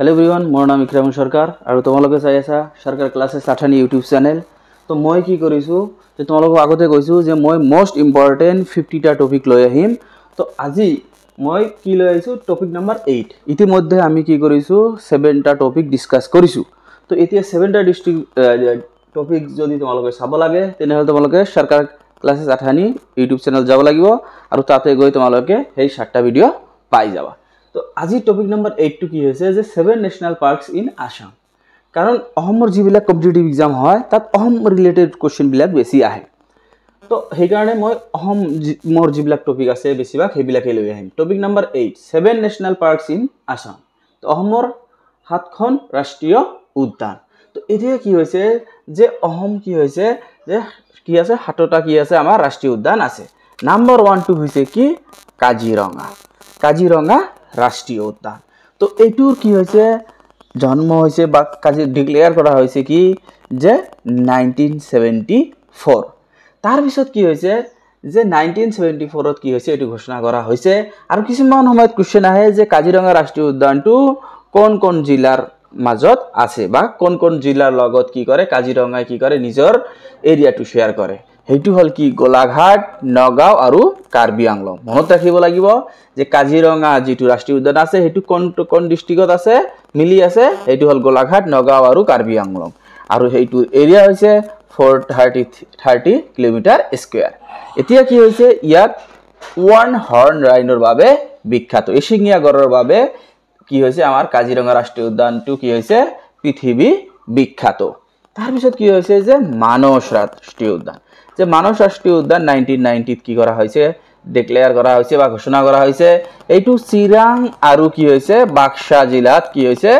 Hello everyone मोर नाम इक्राम सरकार और तुम्हारे चाई आसा सरकार क्लासेस आठानी यूट्यूब चैनल। तो मैं कि करिसु जे तुम्हारे आगते कैसु जे मैं मोस्ट इम्पर्टेन्ट 50टा टपिक लै आहिम। तो আজি मैं कि लै आइसु टपिक नम्बर 8। इतिमध्ये आमी कि करिसु 7टा टपिक डिस्कास करिसु। तो एतिया 7टा टपिक जदि तुम्हारे चाब लागे तेनेहले तुम्हारे सरकार क्लासेस आठानी यूट्यूब चैनल যাব লাগিব और ताते गई तुम्हारे সেই 7टा ভিডিও পাই যাবা। तो আজি टपिक नम्बर 8 टू कि होइसे जे 7 नेशनल पार्क्स इन आसाम। कारण अहोমৰ जिबिलाक कम्पिटिटिव एग्जाम হয় তাত अहोम रिलेटेड क्वेश्चन बिलाक बेसी आহে। तो সেই কাৰণে মই अहोমৰ जिबिलाक टपिक আছে बेसिभाग সেইবিলাকে লৈ আহিম। टपिक नम्बर 8 7 नेशनल पार्क्स इन आसाम। तो अहोমৰ 7খন ৰাষ্ট্ৰীয় উদ্যান। तो এতিয়া কি হৈছে যে अहोम কি হৈছে যে কি আছে 7টা কি আছে আমাৰ ৰাষ্ট্ৰীয় উদ্যান আছে। নাম্বাৰ 1 টু হৈছে কি কাজিৰঙা। কাজিৰঙা राष्ट्रीय उद्यान। तो एटूर की होइसे जन्म होइसे बा काजी डिक्लेयर करा होइसे कि जे 1974। तार पिছত की होइसे जे 1974 की होइसे एटू घोषणा करा होइसे। आरो किछुमान সময়ত क्वेश्चन आহে जे काजिरंगा राष्ट्रीय उद्यानटू कोन कोन जिलार মাজত আছে बा कोन कोन जिलार लगत की करे काजिरंगा की करे নিজৰ एरिया टू शेयर करे। हेतु हल कि गोलाघाट नगाँव और कार्बी आंगलং। মনত ৰাখিব লাগিব যে কাজিৰঙা যেটো ৰাষ্ট্ৰীয় উদ্যান আছে হেতু কোন ডিস্ট্ৰিক্টত আছে মিলি আছে হেতু হল গোলাঘাট নগাঁও और कार्बी आंगलং। और हेतु एरिया হৈছে 430 কিলোমিটার স্কয়ার। এতিয়া কি হৈছে ইয়াত ওয়ান হর্ন রাইনোর বাবে বিখ্যাত এশিঙীয়া গড়ৰ বাবে কি হৈছে আমাৰ কাজিৰঙা ৰাষ্ট্ৰীয় উদ্যানটো কি হৈছে পৃথিৱী বিখ্যাত। তাৰ পিছত কি হৈছে যে মানস ৰাষ্ট্ৰীয় উদ্যান। যে মানস राष्ट्रीय उद्यान 1990 की करा होइसे डिक्लेयर करा होइसे बा घोषणा करा होइसे। एटू चिराং आरु की होइसे बाक्सा जिलात की होइसे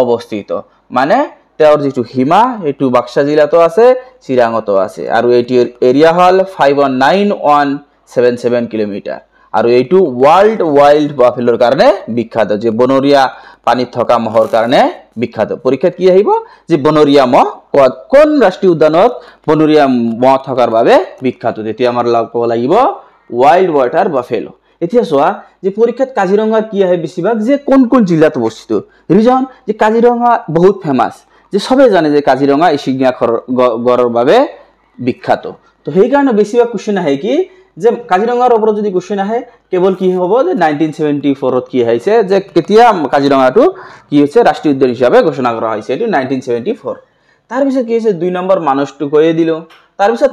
अवस्थित। माने तेर जेटू हिमा एटू बाक्सा जिलातो আছে चिरांगतो আছে। आरु एटिर एरिया हल 51977 किलोमीटर। और एटू वर्ल्ड वाइल्ड बाफेलोर कारणे विख्यात जे बनरिया पानी थका महर कारणे विख्यात। परीक्षात কি আহিব যে বনরিয়া মহ কোন ৰাষ্ট্ৰীয় উদ্যানত বনৰিয়া মহ থকাৰ বাবে বিখ্যাত। তেতিয়া আমাৰ ক'ব লাগিব ওয়াইল্ড ওয়াটাৰ বাফেলো। এতিয়া চোৱা যে পৰীক্ষাত কাজিৰঙাৰ কি আহে বেছিভাগ যে কোন কোন জিলাত অৱস্থিত। ৰিজন যে কাজিৰঙা বহুত ফেমাস যে সবে জানে যে কাজিৰঙা এশিঙীয়া গড়ৰ বাবে বিখ্যাত। তো সেই কাৰণে বেছিভাগ কোশ্চেন আহে কি যে কাজিৰঙাৰ ওপৰত যদি কোশ্চেন আহে কেৱল কি হ'ব যে 1974 কি হৈছে যে কেতিয়া কাজিৰঙাটো কি হৈছে ৰাষ্ট্ৰীয় উদ্যান হিচাপে ঘোষণা কৰা হৈছে এটো 1974। তাৰ পিছত কি হৈছে 2 নম্বৰ মানসটো কৈয়ে দিলো। তাৰ পিছত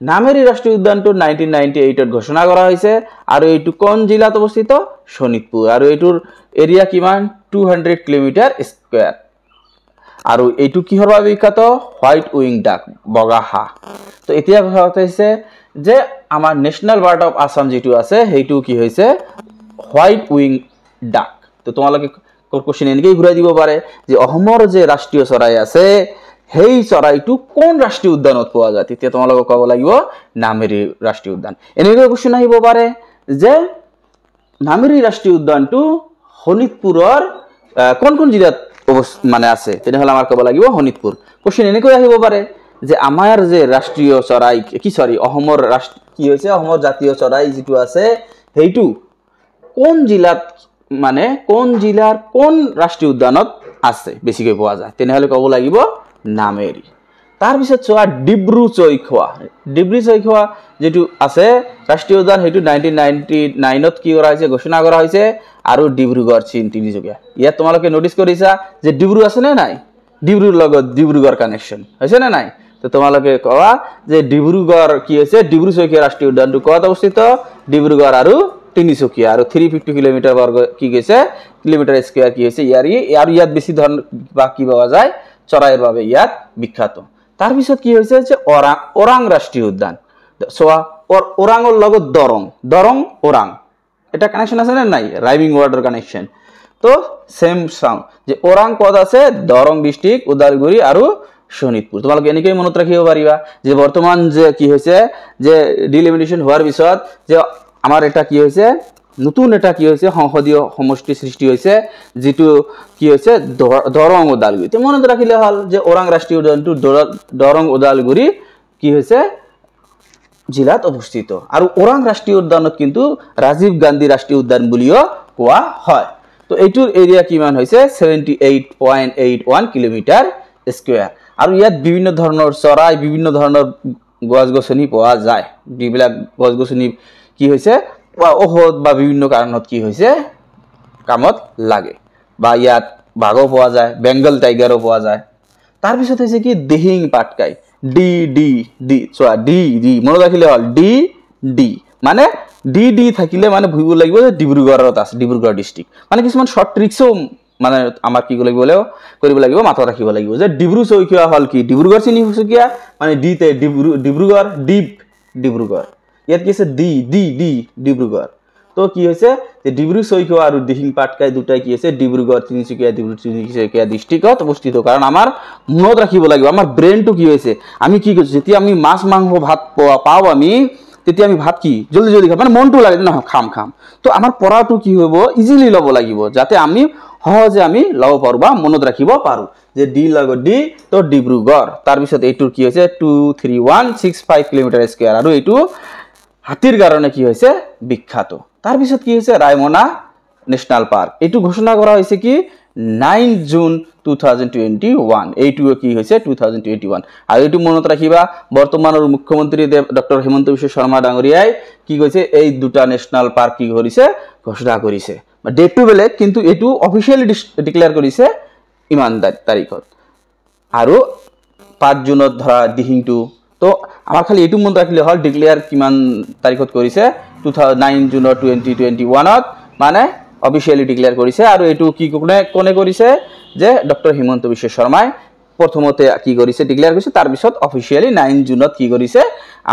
নামেৰি ৰাষ্ট্ৰীয় উদ্যানটো 1998 ত ঘোষণা কৰা হৈছে। আৰু এইটো কোন জিলাত অৱস্থিত শোণিতপুৰ। আৰু এইটোৰ এৰিয়া কিমান 200 কিলোমিটার স্কয়ার। और एटू किहर বাবে বিখ্যাত হোয়াইট উইং ডাক বগা হাঁহ। তো এতিয়া কথা হৈছে যে আমাৰ ন্যাশনাল বার্ড অফ আসাম যেটো আছে হেইটো কি হৈছে হোয়াইট উইং ডাক। তো তোমালোকে কোশ্চেন এনেকৈ ঘূৰাই দিব পাৰে যে অসমৰ যে ৰাষ্ট্ৰীয় চৰাই আছে সেই চৰাইটো কোন ৰাষ্ট্ৰীয় উদ্যানত পোৱা যায়। তেতিয়া তোমালোকে ক'ব লাগিব নামেৰি ৰাষ্ট্ৰীয় উদ্যান। এনেকৈ কোশ্চেন আহিব পাৰে যে নামেৰি ৰাষ্ট্ৰীয় উদ্যানটো শোণিতপুৰৰ কোন কোন জিলাত মানে আছে তেনেহলে আমাৰ ক'ব লাগিব শোণিতপুৰ। কোশ্চেন এনেকৈ আহিব পাৰে যে আমাৰ যে ৰাষ্ট্ৰীয় চৰাই কি অসমৰ কি হৈছে অসমৰ জাতীয় চৰাই যেটো আছে হেইটো কোন জিলাত মানে কোন জিলাৰ কোন ৰাষ্ট্ৰীয় উদ্যানত আছে বেছিকৈ পোৱা যায় তেনেহলে ক'ব লাগিব নামেৰি। তাৰ পিছত চোৱা ডিব্ৰু চৈখোৱা যেটো আছে ৰাষ্ট্ৰীয় উদ্যান হেইটো 1999 ত কি কৰা হৈছে ঘোষণা কৰা হৈছে। আৰু ডিব্ৰুগড় তিনিচুকীয়া ইয়াত তোমালোকে নোটিস কৰিছা যে ডিব্ৰু আছে নে নাই ডিব্ৰুৰ লগত ডিব্ৰুগড় কানেকশন হৈছে নে নাই। তো তোমালোকে কোৱা যে ডিব্ৰুগড় কি হৈছে ডিব্ৰু চৈখোৱা ৰাষ্ট্ৰীয় উদ্যানটো ক'ত অৱস্থিত ডিব্ৰুগড় আৰু তিনিচুকীয়া। আৰু 350 কিলোমিটাৰ বৰ্গ কি গৈছে কিলোমিটাৰ স্কয়াৰ কি হৈছে ইয়াত বেছি ধৰণ বা কি পাওয়া যায় চৰাইৰ বাবে ইয়াত বিখ্যাত। তাৰ পিছত কি হৈছে যে ওৰাং ৰাষ্ট্ৰীয় উদ্যান। সোয়া ওৰাঙৰ লগত দৰং ওৰাং এটা কানেকশন আছে না নাই ৰাইমিং ওয়াৰ্ডৰ কানেকশন। তো সেম সাউন্ড যে ওৰাং কত আছে দৰং ডিস্ট্ৰিক্ট ওদালগুৰি আৰু শোণিতপুৰ। তোমালোকে এনেকৈ মনত ৰাখিব পাৰিবা যে বৰ্তমান যে কি হৈছে যে ডিলিমিটেশন হোৱাৰ পিছত যে আমাৰ এটা কি হৈছে নতুন এটা কি হৈছে সংসদীয় সমষ্টি সৃষ্টি হৈছে যেটো কি হৈছে দৰং ওদালগুৰি। তো মনত ৰাখিলে হল যে ওৰাং ৰাষ্ট্ৰীয় উদ্যানটো দৰং ওদালগুৰি কি হৈছে জিলাত অৱস্থিত। আৰু ওৰাং ৰাষ্ট্ৰীয় উদ্যানত কিন্তু ৰাজীৱ গান্ধী ৰাষ্ট্ৰীয় উদ্যান বুলিও কোৱা হয়। তো এইটোৰ এৰিয়া কিমান হৈছে 78.81 কিলোমিটাৰ স্কয়াৰ আৰু ইয়াত বিভিন্ন ধৰণৰ চৰাই বিভিন্ন ধৰণৰ গছ-গছনি পোৱা যায় যিবিলাক গছ-গছনি কি হৈছে বা ঔষধ বা বিভিন্ন কাৰণত কি হৈছে কামত লাগে বা ইয়াত বাঘো পোৱা যায় বেঙ্গল টাইগাৰও পোৱা যায় তাৰ পিছত হৈছে কি Dihing Patkai D D D চোৱা ডি ডি মনত ৰাখিলে হল ডি ডি মানে ডি ডি থাকিলে মানে ভুইব লাগিব যে ডিব্ৰুগড়ত আছে ডিব্ৰুগড় ডিস্ট্ৰিক্ট মানে কিছুমান শৰ্ট ট্ৰিক্সও মানে আমাৰ কি কৰিব লাগিব মাথা ৰাখিব লাগিব যে ডিব্ৰু চৈকিয়া হল কি ডিব্ৰুগড় চিনি চৈকিয়া মানে ডি তে ডিব্ৰুগড় ডিপ ডিব্ৰুগড় ইয়াত কি আছে ডি ডি ডি ডিব্ৰুগড় তো কি হৈছে যে ডিব্ৰু চৈকিয়া আৰু দিহিং পাটকাই দুটাই কি আছে ডিব্ৰুগড় তিনিচুকীয়া ডিস্ট্ৰিক্টত অৱস্থিত কাৰণ আমাৰ মনত ৰাখিব লাগিব আমাৰ ব্ৰেইনটো কি হৈছে আমি কি কৈছো যেতিয়া আমি মাছ মাংস ভাত পাও আমি তেতিয়া আমি ভাত কি জলদি জলদি খাম মানে মনটো লাগে না খাম তো আমাৰ পঢ়াটো কি হ'ব ইজিলি লব লাগিব যাতে আমি সহজে আমি লব পাৰো বা মনত ৰাখিব পাৰো যে ডি লগত ডি তো ডিব্ৰুগড় তাৰ পিছত এইটোৰ কি হৈছে 23165 কিলোমিটাৰ স্কয়াৰ আৰু এইটো হাতীৰ কাৰণে কি হৈছে বিখ্যাত তাৰ পিছত কি হৈছে ৰায়মনা ন্যাশনাল পাৰ্ক এইটো ঘোষণা কৰা হৈছে কি 9 জুন 2021 এইটো কি হৈছে 2021 আৰু এইটো মনত ৰাখিবা বৰ্তমানৰ মুখ্যমন্ত্ৰী ডক্টৰ হিমন্ত বিশ্ব শৰ্মা ডাঙৰীয়াই কি কৈছে এই দুটা ন্যাশনাল পাৰ্ক কি কৰিছে ঘোষণা কৰিছে ডেটটো বেলেগ কিন্তু এটো অফিশিয়ালি ডিক্লেয়াৰ কৰিছে ইমান তাৰিখত আৰু 5 জুনত ধৰা দিহিংটো তো আমাৰ খালি এটো মনত ৰাখিলে হল ডিক্লেয়াৰ কিমান তাৰিখত কৰিছে 9 জুনৰ 2021ত মানে অফিশিয়ালি ডিক্লেয়াৰ কৰিছে আৰু এটো কি কোনে কৰিছে যে ডক্টৰ হিমন্ত বিশ্ব শৰ্মাই প্ৰথমতে কি কৰিছে ডিক্লেয়াৰ কৰিছে তাৰ পিছত অফিশিয়ালি 9 জুনত কি কৰিছে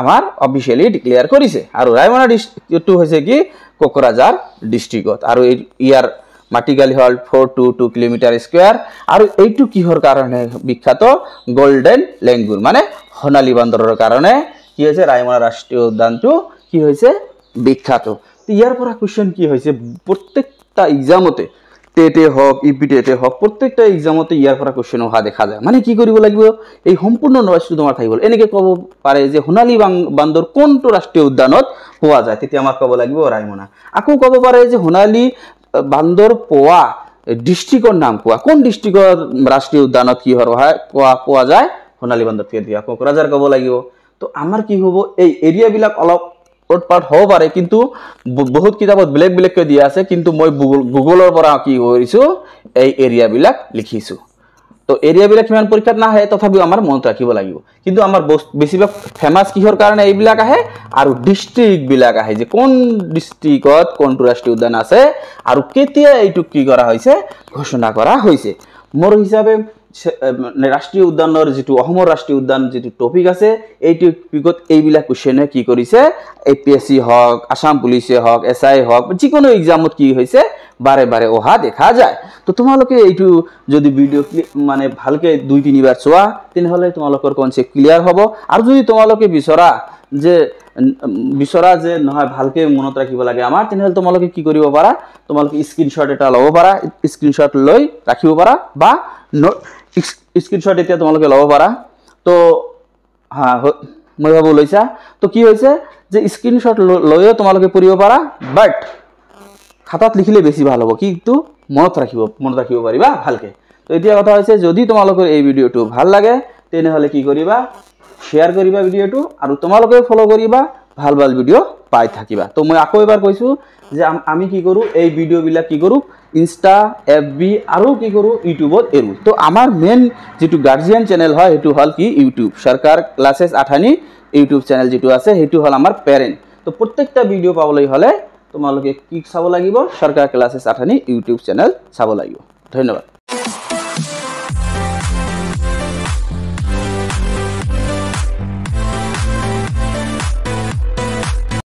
আমাৰ অফিশিয়ালি ডিক্লেয়াৰ কৰিছে আৰু ৰায়মনা ডিস্ট্ৰিক্টটো হৈছে কি কোকৰাঝাৰ ডিস্ট্ৰিক্টত আৰু ইয়াৰ মাটিগালি হল 422 কিলোমিটাৰ স্কয়াৰ আৰু এইটো কিহৰ কাৰণে বিখ্যাত গোল্ডেন লেঙ্গুৰ মানে সোণালী বান্দৰৰ কাৰণে কি হৈছে ৰায়মনা ৰাষ্ট্ৰীয় উদ্যানটো কি হৈছে বিখ্যাত ইয়াৰ পৰা কোৱেশ্চন কি হৈছে প্ৰত্যেকটা এক্সামতে টেটে হক ইপিটেটে হক প্ৰত্যেকটা এক্সামতে ইয়াৰ পৰা কোৱেশ্চন অহা দেখা যায় মানে কি কৰিব লাগিব এই সম্পূৰ্ণ নলেজটো তোমাৰ থাকিব এনেকে ক'ব পাৰে যে সোণালী বান্দৰ কোনটো ৰাষ্ট্ৰীয় উদ্যানত পোৱা যায় তেতিয়া আমাৰ ক'ব লাগিব ৰায়মনা আকৌ ক'ব পাৰে যে সোণালী বান্দৰ পোৱা ডিস্ট্ৰিক্টৰ নাম কোৱা কোন ডিস্ট্ৰিক্টৰ ৰাষ্ট্ৰীয় উদ্যানত কি হয় পোৱা যায় সোণালী বান্দৰ দিয়া কোকৰাঝাৰ ক'ব লাগিব তো আমাৰ কি হ'ব এই এৰিয়া বিলাক অলপ পাৰ্ট হ'ব পাৰে কিন্তু বহুত কিতাপত বেলেগ কৈ দিয়া আছে কিন্তু মই গুগলৰ পৰা কি কৰিছো এই এৰিয়া বিলাক লিখিছো তো এৰিয়া বিলাক কিমান পৰীক্ষাত না আহে তথাপিও আমাৰ মনত ৰাখিব লাগিব কিন্তু আমাৰ বেছিভাগ ফেমাস কিহৰ কাৰণে এইবিলাক আহে আৰু ডিস্ট্ৰিক্ট বিলাক আহে যে কোন ডিস্ট্ৰিক্টত কোনটো ৰাষ্ট্ৰীয় উদ্যান আছে আৰু কেতিয়া এইটো কি কৰা হৈছে ঘোষণা কৰা হৈছে মোৰ হিচাপে ৰাষ্ট্ৰীয় উদ্যানৰ যেটো অসমৰ ৰাষ্ট্ৰীয় উদ্যান যেটো টপিক আছে এইটো টপিকত এইবিলাক কোৱেশ্চনে কি কৰিছে এপিএসসি হক আসাম পুলিচে হক এসআই হক যিকোনো এক্সামত কি হৈছে বাৰে অহা দেখা যায় তো তোমালোকে এইটো যদি ভিডিও মানে ভালকে 2-3 বাৰ চোৱা তেনেহলে তোমালোকৰ কনসেপ্ট ক্লিয়াৰ হ'ব আৰু যদি তোমালোকে বিচৰা যে নহয় ভালকে মনত ৰাখিব লাগে আমাৰ তেনেহলে তোমালোকে কি কৰিব পাৰা তোমালোকে স্ক্ৰিনশ্বট এটা লব পাৰা স্ক্ৰিনশ্বট লৈ ৰাখিব পাৰা বা স্ক্ৰিনশ্বট এতিয়া তোমালোকে লব পাৰা তো মই ভাবো লৈছা তো কি হৈছে যে স্ক্ৰিনশ্বট লৈও তোমালোকে পঢ়িব পাৰা বাট খাতাত লিখিলে বেছি ভাল হ'ব কিন্তু মনত ৰাখিব পাৰিবা ভালকে তো এতিয়া কথা হৈছে যদি তোমালোকৰ এই ভিডিওটো ভাল লাগে তেনেহলে কি কৰিবা শেয়াৰ কৰিবা ভিডিওটো আৰু তোমালোকে ফলো কৰিবা ভাল ভিডিও পাই থাকিবা তো মই আকৌ এবাৰ কৈছো যে আমি কি কৰো এই ভিডিও বিলাক কি কৰো ইনষ্টা এফবি আৰু কি কৰো ইউটিউবত এৰু তো আমাৰ মেইন যেটো গাৰ্জিয়ান চ্যানেল হয় এটো হল কি ইউটিউব সৰকাৰ ক্লাसेस 8 ইউটিউব চ্যানেল যেটো আছে হেতু হল আমাৰ পেৰেন্ট তো প্ৰত্যেকটা ভিডিও পাবলৈ হলে তোমালোকে কি চাব লাগিব সৰকাৰ ক্লাसेस 8 ইউটিউব চ্যানেল চাব লাগিব ধন্যবাদ